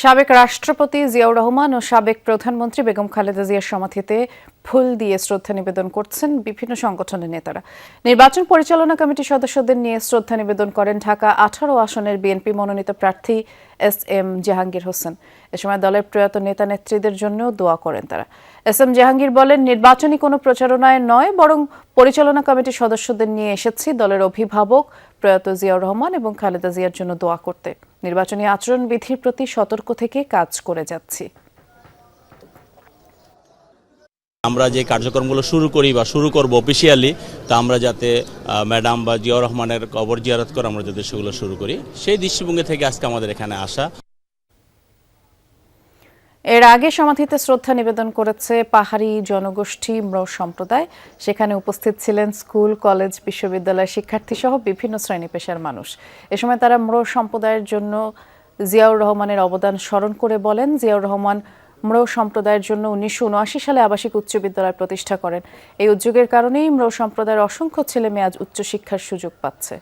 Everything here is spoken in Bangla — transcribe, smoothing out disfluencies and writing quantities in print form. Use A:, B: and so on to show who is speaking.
A: সাবেক রাষ্ট্রপতি জিয়াউর রহমান ও সাবেক প্রধানমন্ত্রী বেগম খালেদা জিয়ার সমাধিতে ফুল দিয়ে শ্রদ্ধা নিবেদন করছেন বিভিন্ন সংগঠনের নেতারা। নির্বাচন পরিচালনা কমিটির সদস্যদের নিয়ে শ্রদ্ধা নিবেদন করেন ঢাকা 18 আসনের বিএনপি মনোনীত প্রার্থী এস.এম. জাহাঙ্গীর হোসেন। এ সময় দলের প্রয়াত নেতা নেত্রীদের জন্য দোয়া করেন তারা। এস.এম. জাহাঙ্গীর বলেন, নির্বাচনী কোনো প্রচারণায় নয়, বরং পরিচালনা কমিটির সদস্যদের নিয়ে এসেছি দলের অভিভাবক প্রয়াত জিয়াউর রহমান এবং খালেদা জিয়ার জন্য দোয়া করতে। নির্বাচনী আচরণবিধির প্রতি সতর্ক থেকে কাজ করে যাচ্ছি।
B: আমরা যে কার্যক্রমগুলো শুরু করি বা শুরু করব অফিসিয়ালি, তা আমরা যাতে ম্যাডাম বা জিয়াউর রহমানের কবর জিয়ারত করে আমরা যাতে সেগুলো শুরু করি, সেই দৃষ্টিভঙ্গি থেকে আজকে আমাদের এখানে আসা।
A: এর আগে সমাধিতে শ্রদ্ধা নিবেদন করেছে পাহাড়ি জনগোষ্ঠী ম্রো সম্প্রদায়। সেখানে উপস্থিত ছিলেন স্কুল, কলেজ, বিশ্ববিদ্যালয়ের শিক্ষার্থী সহ বিভিন্ন শ্রেণী পেশার মানুষ। এ সময় তারা ম্রো সম্প্রদায়ের জন্য জিয়াউর রহমানের অবদান স্মরণ করে বলেন, জিয়াউর রহমান ম্রো সম্প্রদায়ের জন্য 1979 সালে আবাসিক উচ্চ বিদ্যালয় প্রতিষ্ঠা করেন। এই উদ্যোগের কারণেই ম্রো সম্প্রদায়ের অসংখ্য ছেলে মেয়ে আজ উচ্চশিক্ষার সুযোগ পাচ্ছে।